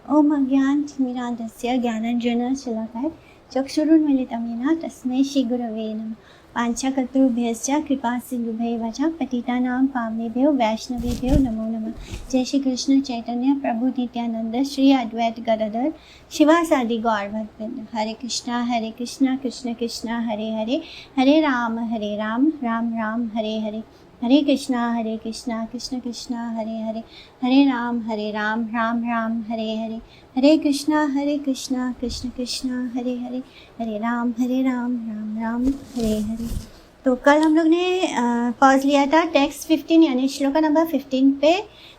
ओम अज्ञानतिमिरान्धस्य ज्ञानाञ्जनशलाकया चक्षुरुन्मीलितं येन तस्मै श्रीगुरवे नमः। वाञ्छाकल्पतरुभ्यश्च कृपासिन्धुभ्यैव च पतितानां पावनेभ्यो वैष्णवेभ्यो नमो नमः। जय श्री कृष्ण चैतन्य प्रभु नित्यानंद श्री अद्वैत गदाधर शिवासादि गौर भक्तवृंद। हरे कृष्णा कृष्ण कृष्णा हरे हरे, हरे राम राम राम हरे हरे, हरे कृष्णा कृष्ण कृष्णा हरे हरे, हरे राम राम राम हरे हरे, हरे कृष्णा कृष्ण कृष्णा हरे हरे, हरे राम राम राम हरे हरे। तो कल हम लोग ने पॉज लिया था टेक्स्ट 15 यानी श्लोका नंबर 15 पे।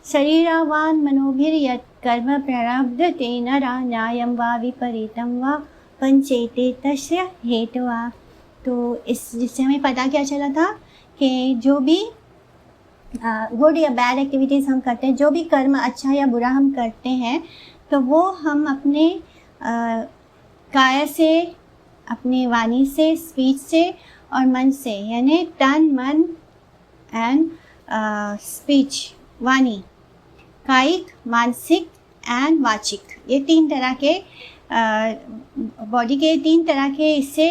शरीरावान मनोभिर यत् कर्म प्रारब्ध तेन न्यायं वा विपरीतं वा पंचेते तस्य हेतुवा। तो इस जिससे हमें पता क्या चला था कि जो भी गुड या बैड एक्टिविटीज़ हम करते हैं, जो भी कर्म अच्छा या बुरा हम करते हैं, तो वो हम अपने काया से, अपनी वाणी से, स्पीच से और मन से, यानी तन मन एंड स्पीच, वाणी, कायिक, मानसिक एंड वाचिक, ये तीन तरह के बॉडी के तीन तरह के इससे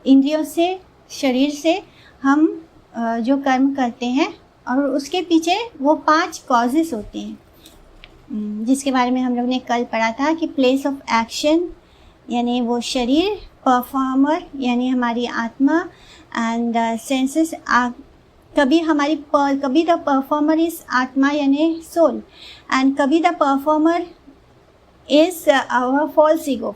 इंद्रियों से, शरीर से हम जो कर्म करते हैं, और उसके पीछे वो 5 कॉजेस होते हैं जिसके बारे में हम लोग ने कल पढ़ा था कि प्लेस ऑफ एक्शन यानी वो शरीर, परफॉर्मर यानी हमारी आत्मा, एंड सेंसेस। कभी द परफॉर्मर इज आत्मा यानी सोल, एंड कभी the performer is our false ego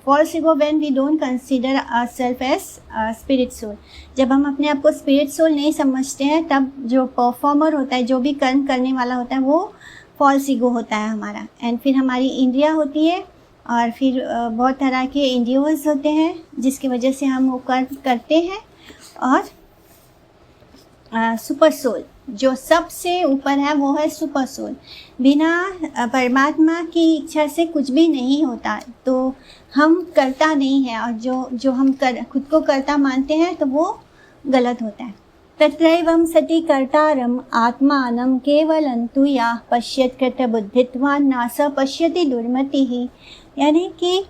when we don't consider ourselves as spirit soul। जब हम अपने आप को स्पिरिट सोल नहीं समझते हैं, तब जो परफॉर्मर होता है, जो भी कर्म करने वाला होता है, वो फॉल्स ईगो होता है हमारा। एंड फिर हमारी इंद्रियां होती है, और फिर बहुत तरह के इंद्रियोज होते हैं जिसकी वजह से हम वो कर्म करते हैं, और सुपर सोल जो सबसे ऊपर है वो है सुपर सोल। बिना परमात्मा की इच्छा से कुछ भी नहीं होता, तो हम करता नहीं है, और जो हम खुद को करता मानते हैं तो वो गलत होता है। तत्रैवं सति कर्तारम् आत्मानं केवलं या पश्यत् कृत बुद्धित्वान् न स पश्यति दुर्मतिः। यानी कि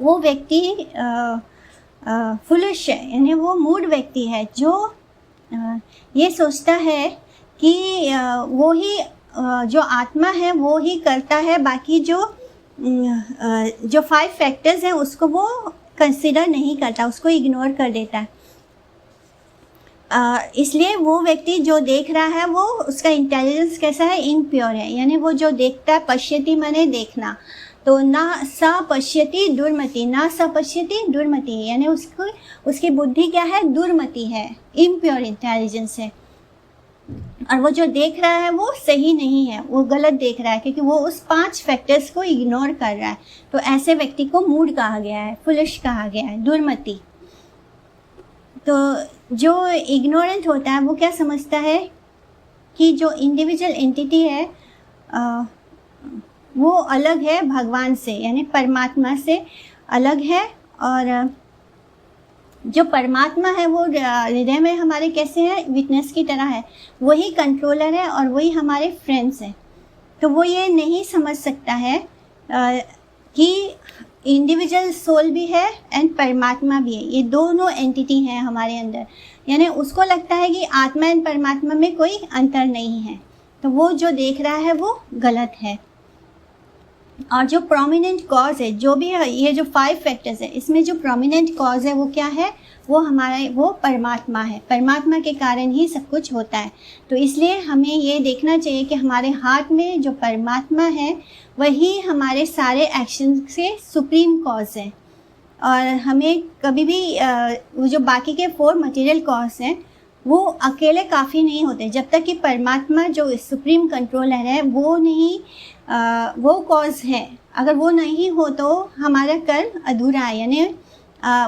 वो व्यक्ति फुलिश है, यानी वो मूड व्यक्ति है जो ये सोचता है कि वो ही जो आत्मा है वो ही करता है, बाकी जो 5 फैक्टर्स हैं उसको वो कंसिडर नहीं करता, उसको इग्नोर कर देता है। इसलिए वो व्यक्ति जो देख रहा है वो, उसका इंटेलिजेंस कैसा है, इम्प्योर है। यानी वो जो देखता है, पश्यति माने देखना, तो ना सा पश्यति दुर्मति, ना सा पश्यति दुर्मति, यानी उसकी बुद्धि क्या है, दुर्मति है, इम्प्योर इंटेलिजेंस है। और वो जो देख रहा है वो सही नहीं है, वो गलत देख रहा है, क्योंकि वो उस 5 फैक्टर्स को इग्नोर कर रहा है। तो ऐसे व्यक्ति को मूड कहा गया है, फुलिश कहा गया है, दुर्मति। तो जो इग्नोरेंट होता है वो क्या समझता है कि जो इंडिविजुअल एंटिटी है वो अलग है भगवान से, यानी परमात्मा से अलग है, और जो परमात्मा है वो हृदय में हमारे कैसे है, विटनेस की तरह है, वही कंट्रोलर है और वही हमारे फ्रेंड्स हैं। तो वो ये नहीं समझ सकता है कि इंडिविजुअल सोल भी है एंड परमात्मा भी है, ये दोनों एंटिटी हैं हमारे अंदर। यानी उसको लगता है कि आत्मा एंड परमात्मा में कोई अंतर नहीं है, तो वो जो देख रहा है वो गलत है। और जो प्रोमिनेंट कॉज है, जो भी है, ये जो 5 फैक्टर्स है, इसमें जो प्रोमिनेंट कॉज है वो क्या है, वो परमात्मा है। परमात्मा के कारण ही सब कुछ होता है। तो इसलिए हमें ये देखना चाहिए कि हमारे हार्ट में जो परमात्मा है वही हमारे सारे एक्शन से सुप्रीम कॉज है, और हमें कभी भी वो जो बाकी के 4 मटेरियल कॉज हैं वो अकेले काफ़ी नहीं होते। जब तक कि परमात्मा जो सुप्रीम कंट्रोलर है वो नहीं, वो कॉज है, अगर वो नहीं हो तो हमारा कर्म अधूरा है, यानी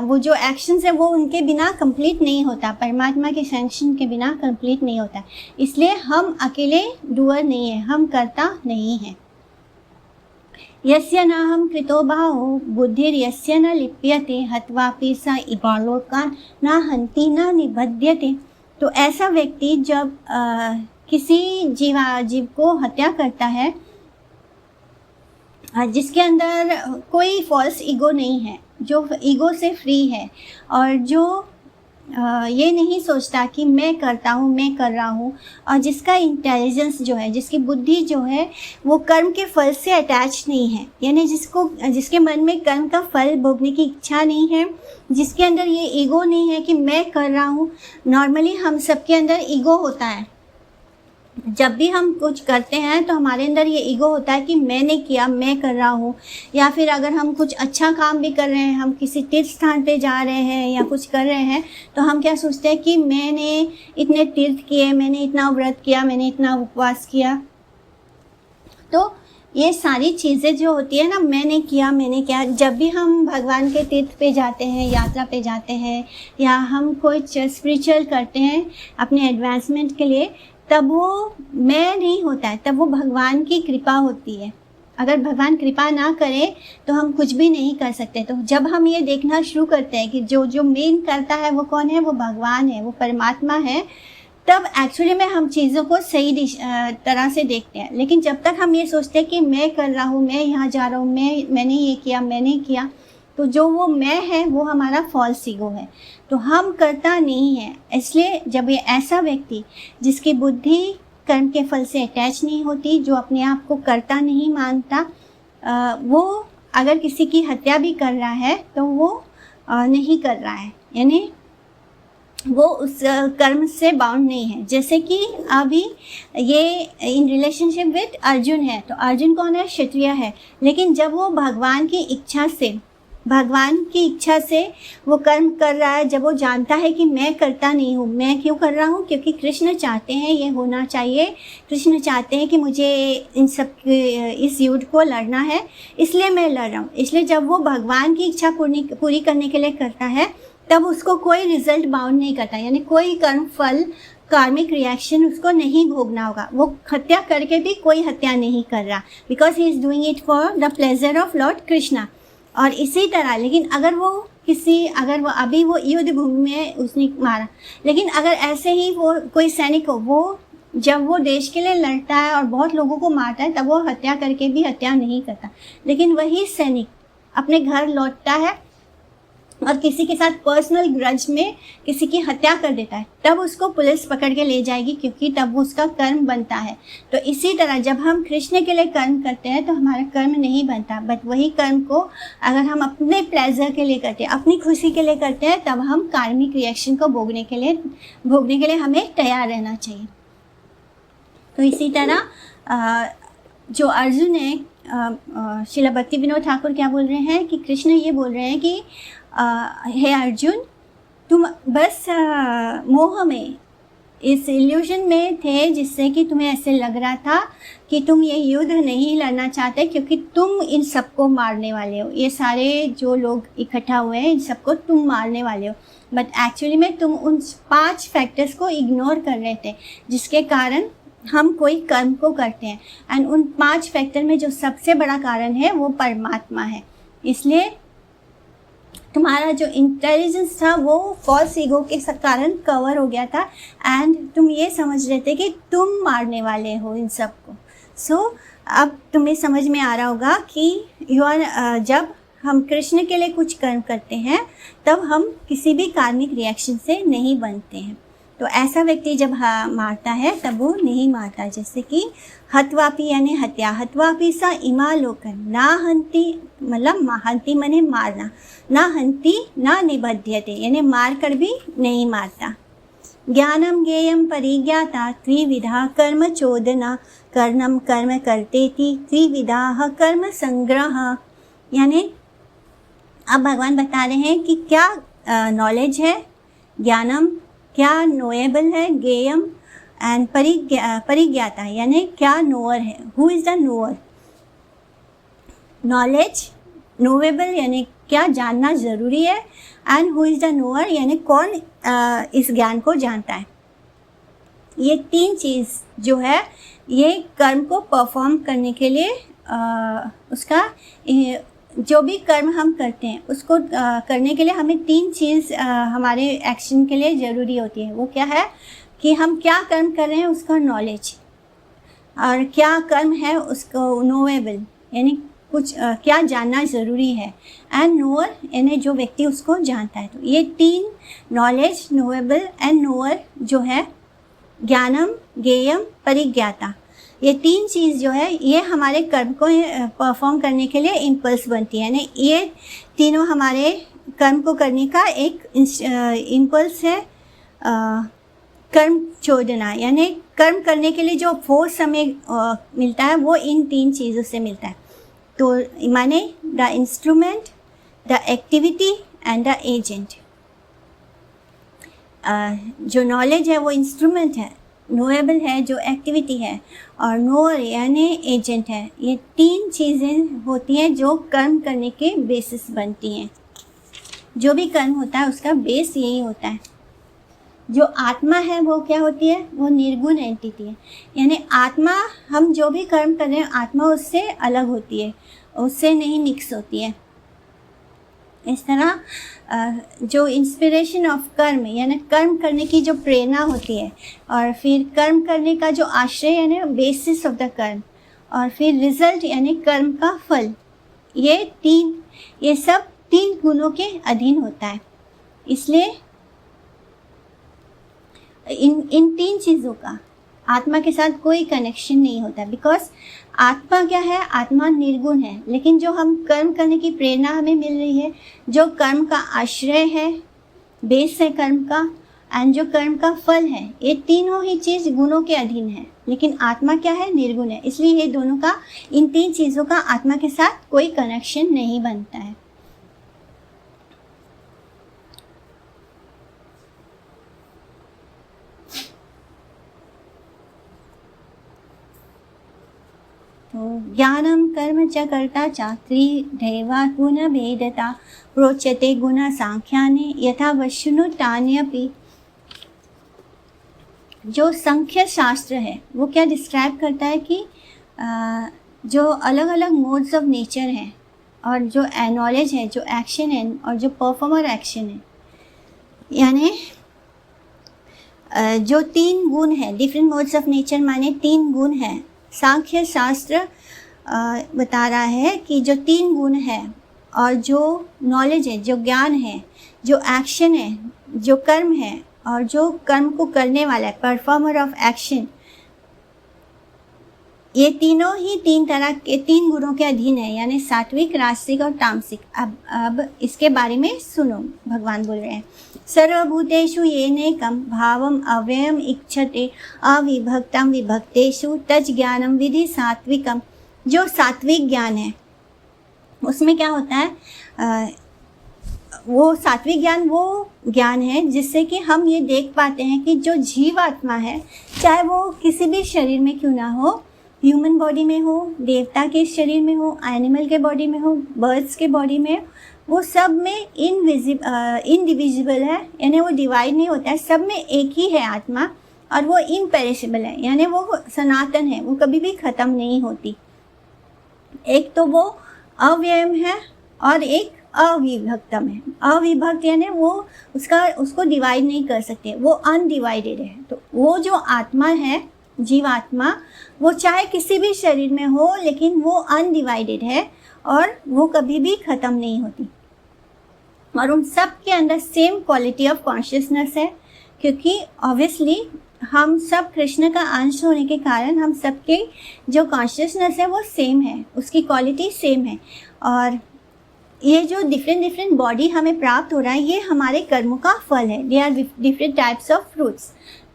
वो जो एक्शंस है वो उनके बिना कंप्लीट नहीं होता, परमात्मा के सैंक्शन के बिना कंप्लीट नहीं होता। इसलिए हम अकेले डूअर नहीं है, हम करता नहीं है। यस्य नाहं कृतो भावो बुद्धिर्यस्य न लिप्यते हत्वापि स इबालोकान् न हन्ति न निबध्यते। तो ऐसा व्यक्ति जब किसी जीव को हत्या करता है जिसके अंदर कोई फॉल्स ईगो नहीं है, जो ईगो से फ्री है, और जो ये नहीं सोचता कि मैं करता हूँ, मैं कर रहा हूँ, और जिसका इंटेलिजेंस जो है, जिसकी बुद्धि जो है वो कर्म के फल से अटैच नहीं है, यानी जिसके मन में कर्म का फल भोगने की इच्छा नहीं है, जिसके अंदर ये ईगो नहीं है कि मैं कर रहा हूँ। नॉर्मली हम सबके अंदर ईगो होता है, जब भी हम कुछ करते हैं तो हमारे अंदर ये ईगो होता है कि मैंने किया, मैं कर रहा हूँ। या फिर अगर हम कुछ अच्छा काम भी कर रहे हैं, हम किसी तीर्थ स्थान पे जा रहे हैं या कुछ कर रहे हैं, तो हम क्या सोचते हैं कि मैंने इतने तीर्थ किए, मैंने इतना व्रत किया, मैंने इतना उपवास किया। तो ये सारी चीज़ें जो होती है ना, मैंने किया, जब भी हम भगवान के तीर्थ पे जाते हैं, यात्रा पे जाते हैं, या हम कुछ स्पिरिचुअल करते हैं अपने एडवांसमेंट के लिए, तब वो मैं नहीं होता है, तब वो भगवान की कृपा होती है। अगर भगवान कृपा ना करे तो हम कुछ भी नहीं कर सकते। तो जब हम ये देखना शुरू करते हैं कि जो मेन करता है वो कौन है, वो भगवान है, वो परमात्मा है, तब एक्चुअली में हम चीज़ों को सही तरह से देखते हैं। लेकिन जब तक हम ये सोचते हैं कि मैं कर रहा हूँ, मैं यहाँ जा रहा हूँ, मैंने ये किया, मैंने किया, तो जो वो मैं है वो हमारा फॉल्स ईगो है, तो हम करता नहीं है। इसलिए जब ये ऐसा व्यक्ति जिसकी बुद्धि कर्म के फल से अटैच नहीं होती, जो अपने आप को करता नहीं मानता, वो अगर किसी की हत्या भी कर रहा है तो वो नहीं कर रहा है, यानी वो उस कर्म से बाउंड नहीं है। जैसे कि अभी ये इन रिलेशनशिप विद अर्जुन है, तो अर्जुन कौन है, क्षत्रिय है, लेकिन जब वो भगवान की इच्छा से वो कर्म कर रहा है, जब वो जानता है कि मैं करता नहीं हूँ, मैं क्यों कर रहा हूँ, क्योंकि कृष्ण चाहते हैं ये होना चाहिए, कृष्ण चाहते हैं कि मुझे इस युद्ध को लड़ना है, इसलिए मैं लड़ रहा हूँ। इसलिए जब वो भगवान की इच्छा पूरी करने के लिए करता है, तब उसको कोई रिजल्ट बाउंड नहीं करता, यानी कोई कर्म फल, कार्मिक रिएक्शन उसको नहीं भोगना होगा। वो हत्या करके भी कोई हत्या नहीं कर रहा, because he is doing it for the pleasure of Lord Krishna. और इसी तरह, लेकिन अगर वो अभी वो युद्ध भूमि में उसने मारा, लेकिन अगर ऐसे ही वो कोई सैनिक हो, वो जब वो देश के लिए लड़ता है और बहुत लोगों को मारता है, तब वो हत्या करके भी हत्या नहीं करता। लेकिन वही सैनिक अपने घर लौटता है और किसी के साथ पर्सनल ग्रज में किसी की हत्या कर देता है, तब उसको पुलिस पकड़ के ले जाएगी, क्योंकि तब वो उसका कर्म बनता है। तो इसी तरह जब हम कृष्ण के लिए कर्म करते हैं तो हमारा कर्म नहीं बनता, बट वही कर्म को अगर हम अपने प्लेजर के लिए करते हैं, अपनी खुशी के लिए करते हैं, तब हम कार्मिक रिएक्शन को भोगने के लिए हमें तैयार रहना चाहिए। तो इसी तरह जो अर्जुन है, श्रील भक्ति विनोद ठाकुर क्या बोल रहे हैं कि कृष्ण ये बोल रहे हैं कि हे अर्जुन, तुम बस मोह में, इस इल्यूजन में थे, जिससे कि तुम्हें ऐसे लग रहा था कि तुम ये युद्ध नहीं लड़ना चाहते, क्योंकि तुम इन सबको मारने वाले हो, ये सारे जो लोग इकट्ठा हुए हैं इन सबको तुम मारने वाले हो। बट एक्चुअली में तुम उन 5 फैक्टर्स को इग्नोर कर रहे थे, जिसके कारण हम कोई कर्म को करते हैं। एंड उन 5 फैक्टर में जो सबसे बड़ा कारण है वो परमात्मा है। इसलिए तुम्हारा जो इंटेलिजेंस था वो फॉल्स ईगो के कारण कवर हो गया था, एंड तुम ये समझ रहे थे कि तुम मारने वाले हो इन सबको। सो अब तुम्हें समझ में आ रहा होगा कि जब हम कृष्ण के लिए कुछ कर्म करते हैं, तब हम किसी भी कार्मिक रिएक्शन से नहीं बनते हैं। तो ऐसा व्यक्ति जब मारता है तब वो नहीं मारता। जैसे कि हत्वापि यानी हत्या, हत्वापि सा इमा लोकन ना हंति, मतलब हंति मने मारना, ना हंति ना निबध्यते, यानी मार कर भी नहीं मारता। ज्ञानम ज्ञेयम परिज्ञाता त्रिविधा कर्म चोदना, कर्णम कर्म करतेति त्रिविधा कर्म संग्रह। यानी अब भगवान बता रहे हैं कि क्या नॉलेज है, ज्ञानम क्या नोएबल है, ज्ञेयम एंड परिज्ञाता यानी क्या नोअर है, who is the knower. Knowledge, knowable यानी क्या जानना ज़रूरी है, and who is the knower यानी कौन इस ज्ञान को जानता है। ये 3 चीज़ जो है ये कर्म को परफॉर्म करने के लिए उसका जो भी कर्म हम करते हैं उसको करने के लिए हमें 3 चीज़ हमारे एक्शन के लिए ज़रूरी होती है। वो क्या है कि हम क्या कर्म कर रहे हैं उसका नॉलेज, और क्या कर्म है उसको नोएबल यानी कुछ क्या जानना ज़रूरी है, एंड नोअर यानी जो व्यक्ति उसको जानता है। तो ये 3 नॉलेज, नोएबल एंड नोअर जो है, ज्ञानम, ज्ञेयम, परिज्ञाता, ये 3 चीज़ जो है ये हमारे कर्म को परफॉर्म करने के लिए इम्पल्स बनती है। यानी ये तीनों हमारे कर्म को करने का एक इम्पल्स है। कर्म छोड़ना यानी कर्म करने के लिए जो फोर्स हमें मिलता है वो इन 3 चीज़ों से मिलता है। तो माने the instrument, the activity and the agent. जो नॉलेज है वो इंस्ट्रूमेंट है, नोएबल है जो एक्टिविटी है, और नोअर यानी एजेंट है। ये 3 चीज़ें होती हैं जो कर्म करने के बेसिस बनती हैं। जो भी कर्म होता है उसका बेस यही होता है। जो आत्मा है वो क्या होती है, वो निर्गुण एंटिटी है। यानी आत्मा, हम जो भी कर्म कर रहे हैं आत्मा उससे अलग होती है, उससे नहीं मिक्स होती है। इस तरह जो इंस्पिरेशन ऑफ कर्म यानी कर्म करने की जो प्रेरणा होती है, और फिर कर्म करने का जो आश्रय यानी बेसिस ऑफ द कर्म, और फिर रिजल्ट यानी कर्म का फल, ये सब 3 गुणों के अधीन होता है। इसलिए इन 3 चीज़ों का आत्मा के साथ कोई कनेक्शन नहीं होता, बिकॉज आत्मा क्या है, आत्मा निर्गुण है। लेकिन जो हम कर्म करने की प्रेरणा हमें मिल रही है, जो कर्म का आश्रय है, बेस है कर्म का, एंड जो कर्म का फल है, ये तीनों ही चीज़ गुणों के अधीन है। लेकिन आत्मा क्या है, निर्गुण है। इसलिए ये दोनों का, इन 3 चीज़ों का आत्मा के साथ कोई कनेक्शन नहीं बनता है। तो ज्ञानम कर्म च कर्ता चात्री दैवा गुण भेदता प्रोच्यते गुण सांख्याने यथा वशुनुतान्यपि। जो संख्य शास्त्र है वो क्या डिस्क्राइब करता है कि जो अलग अलग मोड्स ऑफ नेचर हैं, और जो नॉलेज है, जो एक्शन है, और जो परफॉर्मर एक्शन है, यानी जो 3 गुण है, डिफरेंट मोड्स ऑफ नेचर माने 3 गुण है। सांख्य शास्त्र बता रहा है कि जो 3 गुण है, और जो नॉलेज है, जो ज्ञान है, जो एक्शन है, जो कर्म है, और जो कर्म को करने वाला है, परफॉर्मर ऑफ एक्शन, ये तीनों ही 3 तरह के 3 गुणों के अधीन है, यानी सात्विक, राजसिक और तामसिक। अब इसके बारे में सुनो, भगवान बोल रहे हैं, सर्वभूतेषु येनैकं भावम अव्ययम इच्छते अविभक्तम विभक्तेषु तज ज्ञानम विधि सात्विकम। जो सात्विक ज्ञान है उसमें क्या होता है, वो सात्विक ज्ञान वो ज्ञान है जिससे कि हम ये देख पाते हैं कि जो जीवात्मा है, चाहे वो किसी भी शरीर में क्यों ना हो, ह्यूमन बॉडी में हो, देवता के शरीर में हो, एनिमल के बॉडी में हो, बर्ड्स के बॉडी में, वो सब में इनडिविजिबल है, यानी वो डिवाइड नहीं होता है, सब में एक ही है आत्मा, और वो इनपेरिशेबल है, यानी वो सनातन है, वो कभी भी ख़त्म नहीं होती। एक तो वो अव्ययम है और एक अविभक्तम है। अविभक्त यानी वो उसको डिवाइड नहीं कर सकते, वो अनडिवाइडेड है। तो वो जो आत्मा है, जीवात्मा, वो चाहे किसी भी शरीर में हो, लेकिन वो अनडिवाइडेड है और वो कभी भी ख़त्म नहीं होती, और उन सब के अंदर सेम क्वालिटी ऑफ कॉन्शियसनेस है, क्योंकि ऑब्वियसली हम सब कृष्ण का अंश होने के कारण हम सबके जो कॉन्शियसनेस है वो सेम है, उसकी क्वालिटी सेम है। और ये जो डिफरेंट बॉडी हमें प्राप्त हो रहा है, ये हमारे कर्मों का फल है। They are different types of fruits.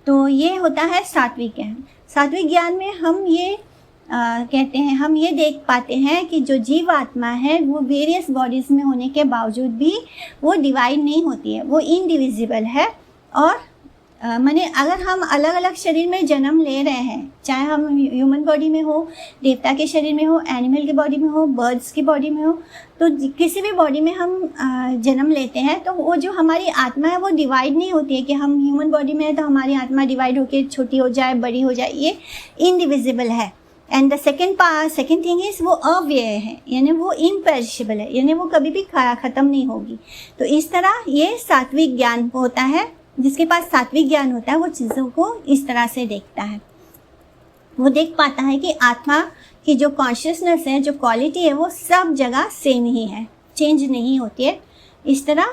तो ये होता है सात्विक ज्ञान। सात्विक ज्ञान में हम ये कहते हैं, हम ये देख पाते हैं कि जो जीवात्मा है वो वेरियस बॉडीज़ में होने के बावजूद भी वो डिवाइड नहीं होती है, वो इनडिविजिबल है। और माने अगर हम अलग अलग शरीर में जन्म ले रहे हैं, चाहे हम ह्यूमन बॉडी में हो, देवता के शरीर में हो, एनिमल की बॉडी में हो, बर्ड्स की बॉडी में हो, तो किसी भी बॉडी में हम जन्म लेते हैं, तो वो जो हमारी आत्मा है वो डिवाइड नहीं होती है कि हम ह्यूमन बॉडी में है तो हमारी आत्मा डिवाइड होकर छोटी हो जाए, बड़ी हो जाए, ये इनडिविजिबल है। And the second thing is वो अव्यय है, यानी वो इनपेरिशेबल है, यानी वो कभी भी ख़त्म नहीं होगी। तो इस तरह ये सात्विक ज्ञान होता है। जिसके पास सात्विक ज्ञान होता है वो चीज़ों को इस तरह से देखता है, वो देख पाता है कि आत्मा कि जो कॉन्शियसनेस है, जो क्वालिटी है, वो सब जगह सेम ही है, चेंज नहीं होती है। इस तरह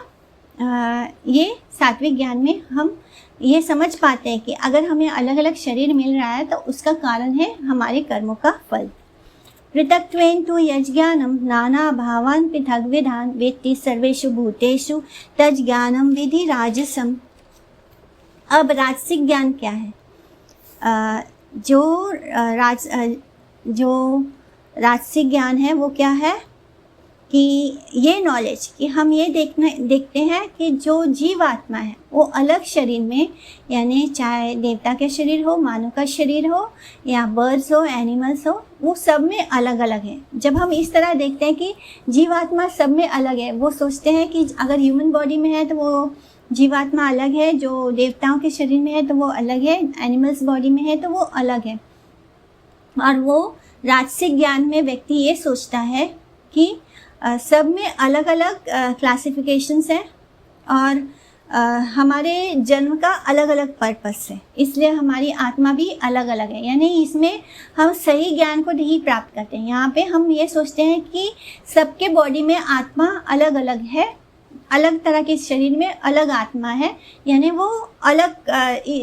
ये सात्विक ज्ञान में हम ये समझ पाते हैं कि अगर हमें अलग अलग शरीर मिल रहा है तो उसका कारण है हमारे कर्मों का फल। पृथक्त्वेन तु यज्ञानम नाना भावान पृथक विधान वेत्ति सर्वेषु भूतेषु तज्ज्ञानम विधि राजसम। अब राजसिक ज्ञान क्या है? जो राजसिक ज्ञान है वो क्या है कि ये नॉलेज कि हम ये देखते हैं कि जो जीवात्मा है वो अलग शरीर में, यानी चाहे देवता के शरीर हो, मानव का शरीर हो, या बर्ड्स हो, एनिमल्स हो, वो सब में अलग अलग है। जब हम इस तरह देखते हैं कि जीवात्मा सब में अलग है, वो सोचते हैं कि अगर ह्यूमन बॉडी में है तो वो जीवात्मा अलग है, जो देवताओं के शरीर में है तो वो अलग है, एनिमल्स बॉडी में है तो वो अलग है। और वो राजसिक ज्ञान में व्यक्ति ये सोचता है कि सब में अलग अलग क्लासिफिकेशंस हैं और हमारे जन्म का अलग अलग पर्पस है, इसलिए हमारी आत्मा भी अलग अलग है। यानी इसमें हम सही ज्ञान को नहीं प्राप्त करते हैं। यहाँ पे हम ये सोचते हैं कि सबके बॉडी में आत्मा अलग अलग है, अलग तरह के शरीर में अलग आत्मा है, यानी वो अलग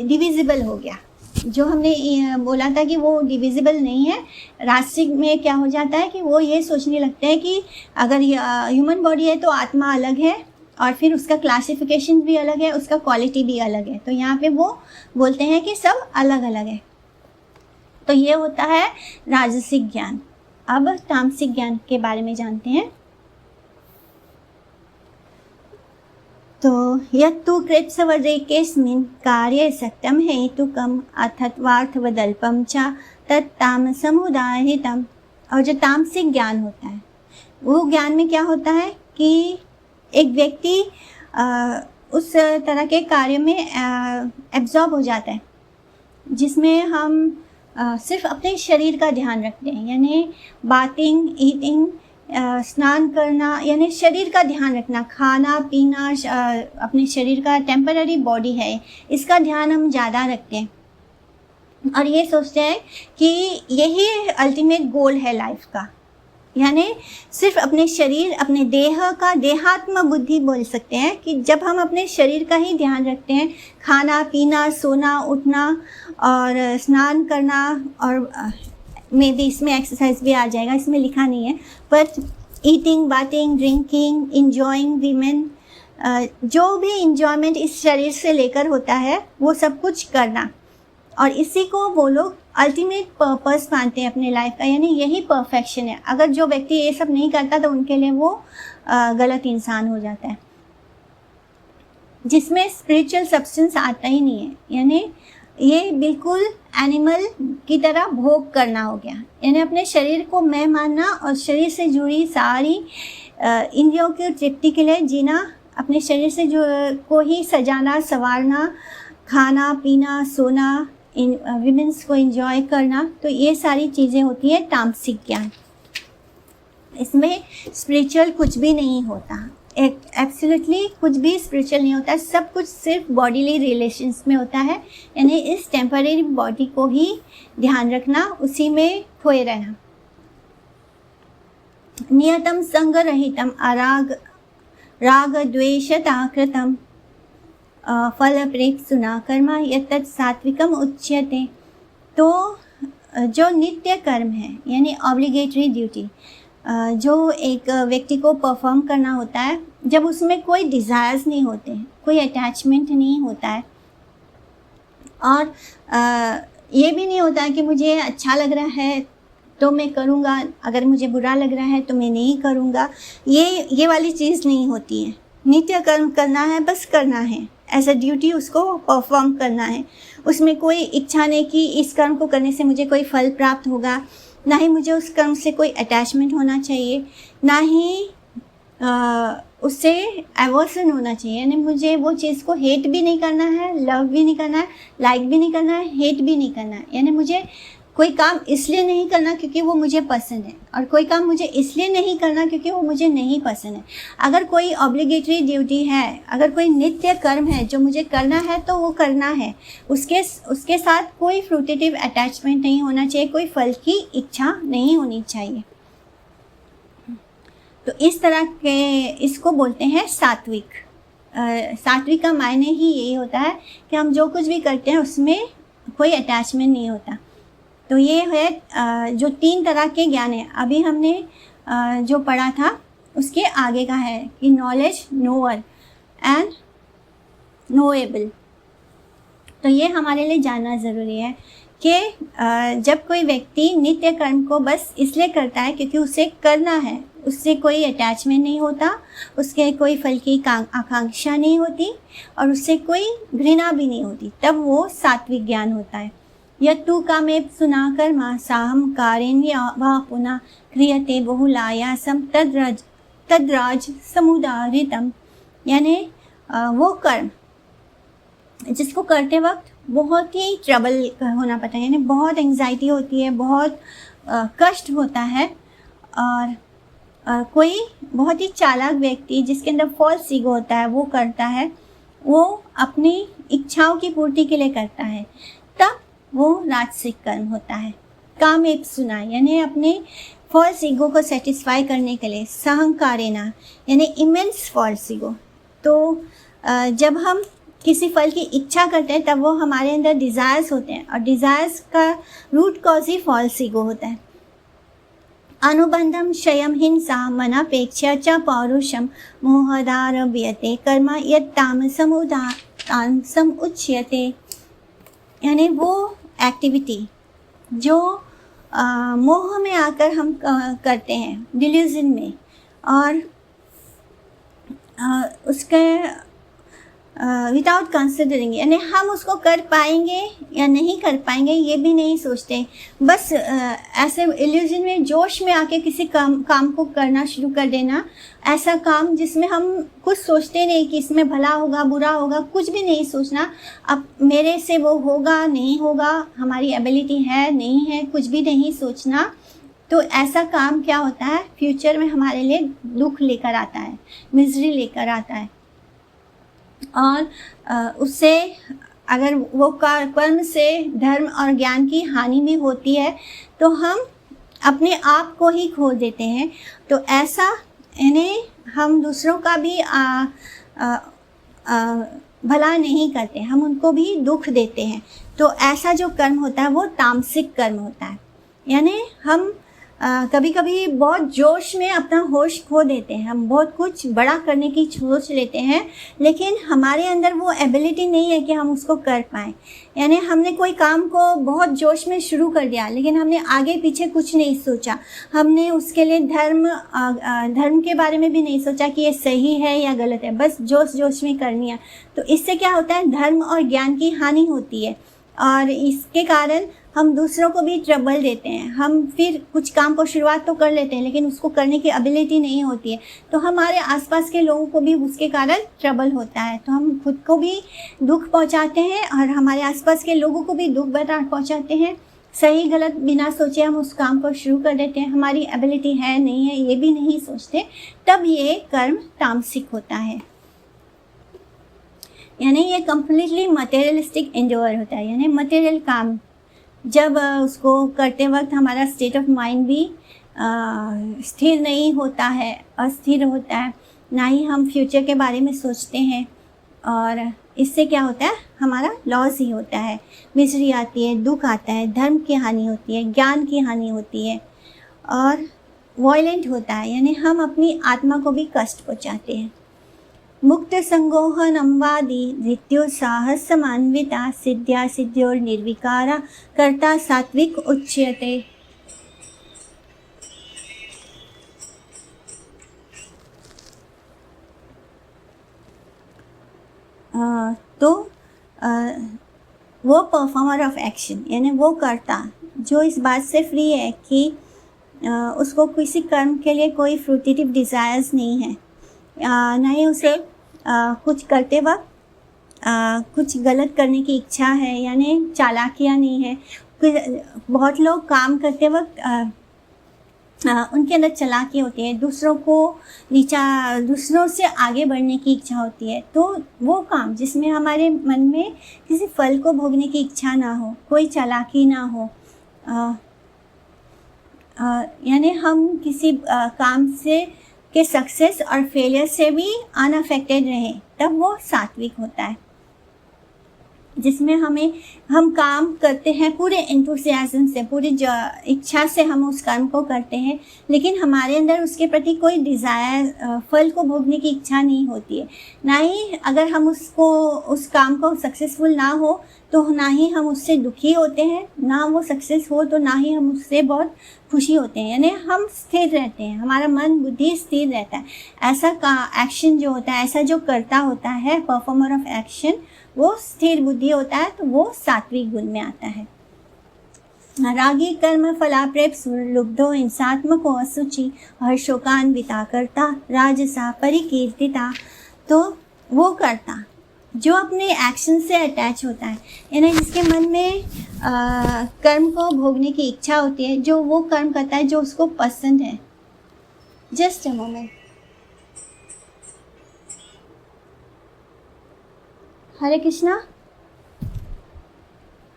डिविजिबल हो गया। जो हमने बोला था कि वो डिविजिबल नहीं है, राजसिक में क्या हो जाता है कि वो ये सोचने लगते हैं कि अगर ह्यूमन बॉडी है तो आत्मा अलग है और फिर उसका क्लासिफिकेशन भी अलग है, उसका क्वालिटी भी अलग है। तो यहाँ पे वो बोलते हैं कि सब अलग अलग है। तो ये होता है राजसिक ज्ञान। अब तामसिक ज्ञान के बारे में जानते हैं। तो यत्तु कृत्सवरेकेस्मिन् कार्ये सत्यम हेतुकम अथत्वार्थवदल्पम च तत्तामसमुदाहृतम। और जो तामसिक ज्ञान होता है वो ज्ञान में क्या होता है कि एक व्यक्ति उस तरह के कार्य में एब्जॉर्ब हो जाता है जिसमें हम सिर्फ अपने शरीर का ध्यान रखते हैं, यानी बाथिंग, ईटिंग, स्नान करना, यानी शरीर का ध्यान रखना, खाना पीना, अपने शरीर का टेम्पररी बॉडी है इसका ध्यान हम ज़्यादा रखते हैं और ये सोचते हैं कि यही अल्टीमेट गोल है लाइफ का। यानी सिर्फ अपने शरीर, अपने देह का देहात्म बुद्धि बोल सकते हैं कि जब हम अपने शरीर का ही ध्यान रखते हैं, खाना पीना, सोना उठना और स्नान करना, और मे बी इसमें एक्सरसाइज भी आ जाएगा, इसमें लिखा नहीं है, पर eating, bathing, drinking, enjoying women, जो भी इंजॉयमेंट इस शरीर से लेकर होता है वो सब कुछ करना, और इसी को वो लोग अल्टीमेट पर्पस मानते हैं अपने लाइफ का, यानी यही परफेक्शन है। अगर जो व्यक्ति ये सब नहीं करता तो उनके लिए वो गलत इंसान हो जाता है, जिसमें स्पिरिचुअल सब्सटेंस आता ही नहीं है। यानी ये बिल्कुल एनिमल की तरह भोग करना हो गया, यानी अपने शरीर को मैं मानना और शरीर से जुड़ी सारी इंद्रियों की तृप्ति के लिए जीना, अपने शरीर से जो को ही सजाना, संवारना, खाना पीना, सोना, इन विमेंस को एंजॉय करना, तो ये सारी चीज़ें होती हैं तामसिक ज्ञान। इसमें स्पिरिचुअल कुछ भी नहीं होता, एक एब्सोल्युटली कुछ भी स्पिरिचुअल नहीं होता, सब कुछ सिर्फ बॉडीली रिलेशंस में होता है, यानी इस टेम्पररी बॉडी को ही ध्यान रखना, उसी में खोए रहना। नियतम संग रहितम अराग राग द्वेषता कृतम फल प्रेक्षुना कर्मा यत्तत् सात्विकम उच्यते। तो जो नित्य कर्म है, यानी ऑब्लिगेटरी ड्यूटी, जो एक व्यक्ति को परफॉर्म करना होता है, जब उसमें कोई डिज़ायर्स नहीं होते हैं, कोई अटैचमेंट नहीं होता है, और ये भी नहीं होता है कि मुझे अच्छा लग रहा है तो मैं करूँगा, अगर मुझे बुरा लग रहा है तो मैं नहीं करूँगा, ये वाली चीज़ नहीं होती है। नित्य कर्म करना है, बस करना है, एज अ ड्यूटी उसको परफॉर्म करना है। उसमें कोई इच्छा नहीं कि इस कर्म को करने से मुझे कोई फल प्राप्त होगा, ना ही मुझे उस कर्म से कोई अटैचमेंट होना चाहिए, ना ही उससे एवर्सन होना चाहिए, यानी मुझे वो चीज़ को हेट भी नहीं करना है, लव भी नहीं करना है, लाइक भी नहीं करना है, हेट भी नहीं करना है, यानी मुझे कोई काम इसलिए नहीं करना क्योंकि वो मुझे पसंद है, और कोई काम मुझे इसलिए नहीं करना क्योंकि वो मुझे नहीं पसंद है। अगर कोई ऑब्लिगेटरी ड्यूटी है, अगर कोई नित्य कर्म है जो मुझे करना है तो वो करना है, उसके साथ कोई फ्रूटेटिव अटैचमेंट नहीं होना चाहिए, कोई फल की इच्छा नहीं होनी चाहिए। तो इस तरह के इसको बोलते हैं सात्विक। सात्विक का मायने ही यही होता है कि हम जो कुछ भी करते हैं उसमें कोई अटैचमेंट नहीं होता। तो ये है जो 3 तरह के ज्ञान है। अभी हमने जो पढ़ा था उसके आगे का है कि नॉलेज, नोअर एंड नोएबल। तो ये हमारे लिए जानना ज़रूरी है कि जब कोई व्यक्ति नित्य कर्म को बस इसलिए करता है क्योंकि उसे करना है, उससे कोई अटैचमेंट नहीं होता, उसके कोई फल की आकांक्षा नहीं होती और उससे कोई घृणा भी नहीं होती, तब वो सात्विक ज्ञान होता है। यत्तु कामेव सुनाकर मासाहम कारेण्य वा पुनः क्रियते बहुलायासम तद्राज समुदारितम। यानी वो कर्म जिसको करते वक्त बहुत ही ट्रबल होना पड़ता है, यानी बहुत एंग्जाइटी होती है, बहुत कष्ट होता है, और कोई बहुत ही चालाक व्यक्ति जिसके अंदर फॉल्स ईगो होता है वो करता है, वो अपनी इच्छाओं की पूर्ति के लिए करता है, तब वो राजसिक कर्म होता है। कामेव सुना यानी अपने फॉल्स ईगो को सेटिस्फाई करने के लिए, सहंकारेना यानी इमेंस फॉल्स ईगो। तो जब हम किसी फल की इच्छा करते हैं तब वो हमारे अंदर डिज़ायर्स होते हैं, और डिज़ायर्स का root cause he false ego होता है। अनुबंधम क्षयम हिंसा मनापेक्षा च पौरुषम मोहदारभ्यते कर्म यत् तामसम उच्यते। यानी वो एक्टिविटी जो मोह में आकर हम करते हैं, डिल्यूजन में, और उसके विदाउट कंसिडरिंग, यानी हम उसको कर पाएंगे या नहीं कर पाएंगे ये भी नहीं सोचते, बस ऐसे इल्यूजन में जोश में आके किसी काम को करना शुरू कर देना, ऐसा काम जिसमें हम कुछ सोचते नहीं कि इसमें भला होगा बुरा होगा, कुछ भी नहीं सोचना, अब मेरे से वो होगा नहीं होगा, हमारी एबिलिटी है नहीं है, कुछ भी नहीं सोचना। तो ऐसा काम क्या होता है, फ्यूचर में हमारे लिए दुख लेकर आता है, मिजरी लेकर आता है, और उससे अगर वो कर्म से धर्म और ज्ञान की हानि भी होती है तो हम अपने आप को ही खो देते हैं। तो ऐसा यानी हम दूसरों का भी भला नहीं करते, हम उनको भी दुख देते हैं। तो ऐसा जो कर्म होता है वो तामसिक कर्म होता है। यानी हम कभी कभी बहुत जोश में अपना होश खो देते हैं, हम बहुत कुछ बड़ा करने की सोच लेते हैं, लेकिन हमारे अंदर वो एबिलिटी नहीं है कि हम उसको कर पाएँ। यानी हमने कोई काम को बहुत जोश में शुरू कर दिया, लेकिन हमने आगे पीछे कुछ नहीं सोचा, हमने उसके लिए धर्म के बारे में भी नहीं सोचा कि ये सही है या गलत है, बस जोश में करनी है। तो इससे क्या होता है, धर्म और ज्ञान की हानि होती है, और इसके कारण हम दूसरों को भी ट्रबल देते हैं। हम फिर कुछ काम को शुरुआत तो कर लेते हैं लेकिन उसको करने की एबिलिटी नहीं होती है, तो हमारे आसपास के लोगों को भी उसके कारण ट्रबल होता है। तो हम खुद को भी दुख पहुंचाते हैं और हमारे आसपास के लोगों को भी दुख पहुंचाते हैं। सही गलत बिना सोचे हम उस काम को शुरू कर देते हैं, हमारी एबिलिटी है नहीं है ये भी नहीं सोचते, तब ये कर्म तामसिक होता है। यानी ये कम्प्लीटली मटेरियलिस्टिक एंडेवर होता है। यानी मटेरियल काम जब उसको करते वक्त हमारा स्टेट ऑफ माइंड भी स्थिर नहीं होता है, अस्थिर होता है, ना ही हम फ्यूचर के बारे में सोचते हैं, और इससे क्या होता है, हमारा लॉस ही होता है, मिजरी आती है, दुख आता है, धर्म की हानि होती है, ज्ञान की हानि होती है, और वॉयलेंट होता है। यानी हम अपनी आत्मा को भी कष्ट पहुँचाते हैं। मुक्त संगोहनम्वादी धृत्योत्साह समान्विता सिद्ध्या सिद्ध्योर निर्विकारा कर्ता सात्विक उच्यते। वो परफॉर्मर ऑफ एक्शन, यानी वो कर्ता जो इस बात से फ्री है कि उसको किसी कर्म के लिए कोई फ्रूटिटिव डिज़ायर्स नहीं है, ना ही उसे कुछ करते वक्त कुछ गलत करने की इच्छा है, यानी चालाकियाँ नहीं है, बहुत लोग काम करते वक्त उनके अंदर चालाकी होती है, दूसरों से आगे बढ़ने की इच्छा होती है। तो वो काम जिसमें हमारे मन में किसी फल को भोगने की इच्छा ना हो, कोई चालाकी ना हो, यानी हम किसी काम से के सक्सेस और फेलियर से भी अनअफेक्टेड रहें, तब वो सात्विक होता है। जिसमें हम काम करते हैं पूरे एंथुसियाज्म से, पूरी इच्छा से हम उस काम को करते हैं, लेकिन हमारे अंदर उसके प्रति कोई डिज़ायर, फल को भोगने की इच्छा नहीं होती है। ना ही अगर हम उस काम को सक्सेसफुल ना हो तो ना ही हम उससे दुखी होते हैं, ना वो सक्सेस हो तो ना ही हम उससे बहुत खुशी होते हैं। यानी हम स्थिर रहते हैं, हमारा मन बुद्धि स्थिर रहता है। ऐसा का एक्शन जो होता है, ऐसा जो करता होता है, परफॉर्मर ऑफ एक्शन, वो स्थिर बुद्धि होता है, तो वो सात्विक गुण में आता है। रागी कर्म फलाप्रेप लुब्धो हिंसात्मको असुचि हर्षोकान्विता करता राजसा परिकीर्तिता। तो वो करता जो अपने एक्शन से अटैच होता है, यानी जिसके मन में कर्म को भोगने की इच्छा होती है, जो वो कर्म करता है जो उसको पसंद है। Just a moment. Hare Krishna.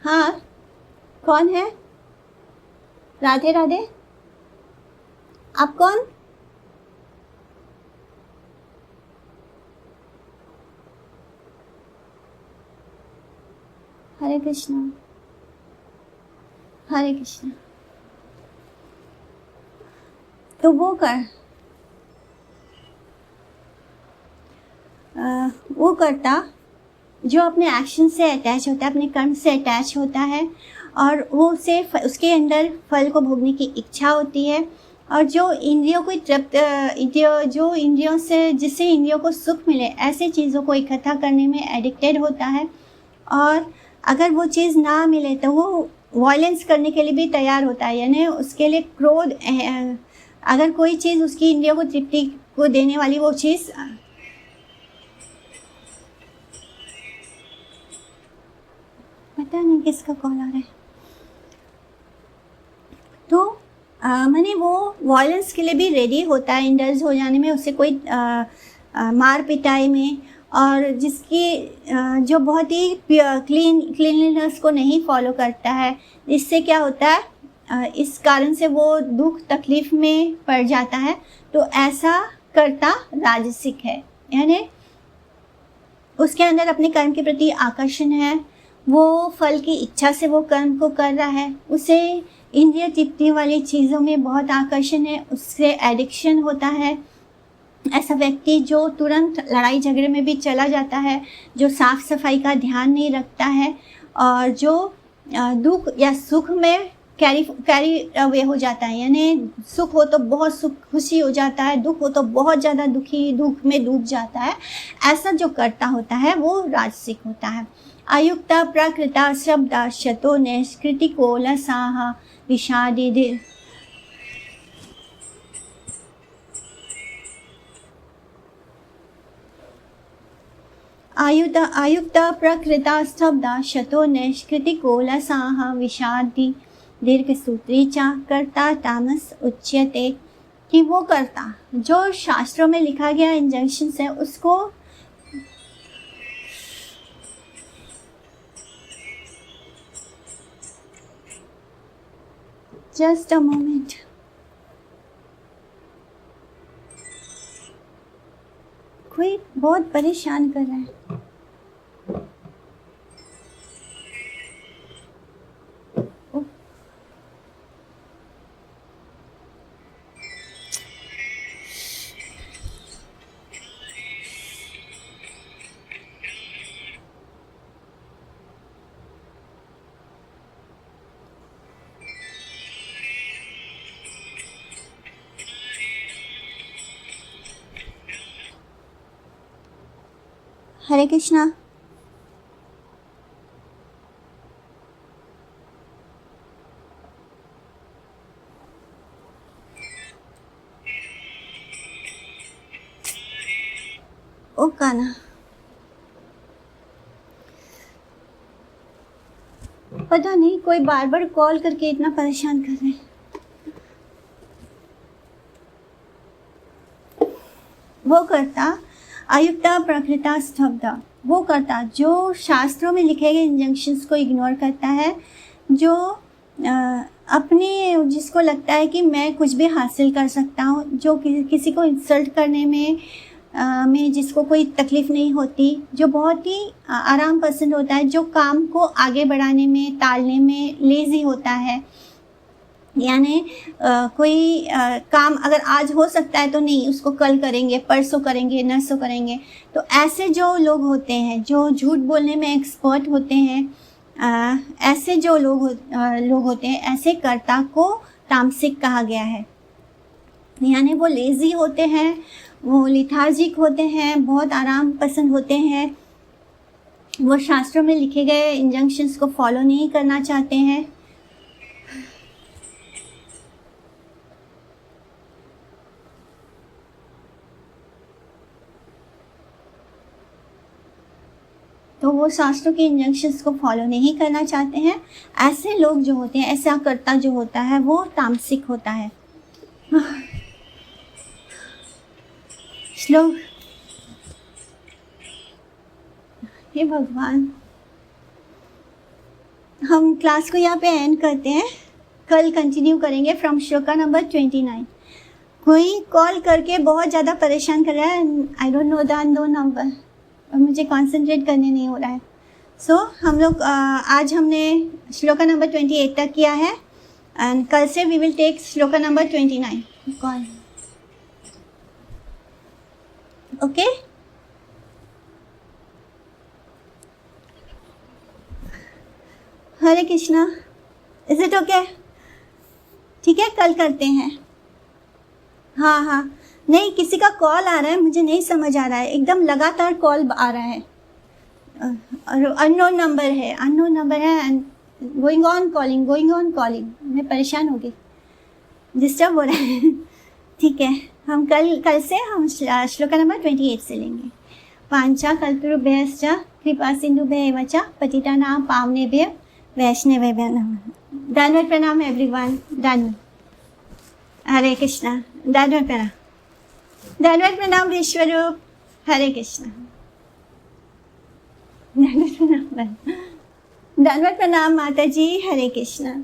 हाँ, कौन है? राधे राधे। आप कौन? हरे कृष्णा, हरे कृष्णा। तो वो करता जो अपने एक्शन से अटैच होता है, अपने कर्म से अटैच होता है, और वो उसे उसके अंदर फल को भोगने की इच्छा होती है, और जो इंद्रियों को जो इंद्रियों से, जिससे इंद्रियों को सुख मिले, ऐसे चीज़ों को इकट्ठा करने में एडिक्टेड होता है। और अगर वो चीज़ ना मिले तो वो वायलेंस करने के लिए भी तैयार होता है, यानी उसके लिए क्रोध, अगर कोई चीज़ उसकी इंद्रियों को तृप्ति को देने वाली वो चीज़, पता नहीं किसका कॉल आ रहा है, तो माने वो वायलेंस के लिए भी रेडी होता है, इंडल्ज हो जाने में, उससे कोई मार पिटाई में, और जिसकी जो बहुत ही क्लीनलीनेस को नहीं फॉलो करता है, इससे क्या होता है, इस कारण से वो दुख तकलीफ में पड़ जाता है। तो ऐसा करता राजसिक है, यानी उसके अंदर अपने कर्म के प्रति आकर्षण है, वो फल की इच्छा से वो कर्म को कर रहा है, उसे इंद्रिय तृप्ति वाली चीज़ों में बहुत आकर्षण है, उससे एडिक्शन होता है। ऐसा व्यक्ति जो तुरंत लड़ाई झगड़े में भी चला जाता है, जो साफ सफाई का ध्यान नहीं रखता है, और जो दुख या सुख में कैरी अवे हो जाता है, यानी सुख हो तो बहुत सुख खुशी हो जाता है, दुख हो तो बहुत ज़्यादा दुख में डूब जाता है। ऐसा जो करता होता है वो राजसिक होता है। अयुक्ता प्रकृता शब्दा शतो निष्कृतिको लसाहा विषादिधि। आयुक्त प्रकृता स्तब्धा शतो निष्कृतिको लसाहा विषादि दीर्घ सूत्री चा कर्ता तामस उच्यते। कि वो करता जो शास्त्रों में लिखा गया इंजंक्शन है उसको जस्ट अ मोमेंट। कोई बहुत परेशान कर रहा है। हरे कृष्णा। ओ काना, पता नहीं कोई बार बार कॉल करके इतना परेशान कर रहे हैं। वो करता अयुक्ता प्रकृता स्तब्धा, वो करता जो शास्त्रों में लिखे गए इंजंक्शंस को इग्नोर करता है, जो अपने जिसको लगता है कि मैं कुछ भी हासिल कर सकता हूँ, जो किसी को इंसल्ट करने में जिसको कोई तकलीफ़ नहीं होती, जो बहुत ही आराम पसंद होता है, जो काम को आगे बढ़ाने में टालने में लेज़ी होता है, यानी कोई काम अगर आज हो सकता है तो नहीं, उसको कल करेंगे, परसों करेंगे, नरसों करेंगे। तो ऐसे जो लोग होते हैं जो झूठ बोलने में एक्सपर्ट होते हैं, ऐसे जो लोग होते हैं, ऐसे कर्ता को तामसिक कहा गया है। यानी वो लेज़ी होते हैं, वो लिथार्जिक होते हैं, बहुत आराम पसंद होते हैं, वो शास्त्रों में लिखे गए इंजंक्शंस को फॉलो नहीं करना चाहते हैं। तो वो शास्त्रों के इंजंक्शंस को फॉलो नहीं करना चाहते हैं। ऐसे लोग जो होते हैं, ऐसा कर्ता जो होता है, वो तामसिक होता है। श्लोक। हे भगवान, हम क्लास को यहाँ पे एंड करते हैं, कल कंटिन्यू करेंगे फ्रॉम श्लोका नंबर 29। कोई कॉल करके बहुत ज़्यादा परेशान कर रहा है, I don't know the unknown number, और मुझे कंसंट्रेट करने नहीं हो रहा है। सो हम लोग आज हमने श्लोका नंबर 28 तक किया है, एंड कल से we will take shloka number 29 call. Okay, Hare Krishna, is it okay? ठीक है, कल करते हैं। हाँ हाँ, नहीं, किसी का कॉल आ रहा है, मुझे नहीं समझ आ रहा है, एकदम लगातार कॉल आ रहा है, और अननोन नंबर है एंड गोइंग ऑन कॉलिंग, मैं परेशान हो गई, डिस्टर्ब हो रहा है। ठीक है, हम कल से हम श्लोका नंबर 28 से लेंगे। वांछा कल्पतरुभ्यश्च कृपा सिन्धुभ्येव च पतितानां पावनेभ्यो वैष्णवेभ्यो नमः। धन्यवाद, प्रणाम एवरीवन, धन्यवाद, हरे कृष्णा, धन्यवाद प्रणाम विश्वरूप, हरे कृष्णा, धन्यवाद प्रणाम माता जी, हरे कृष्णा।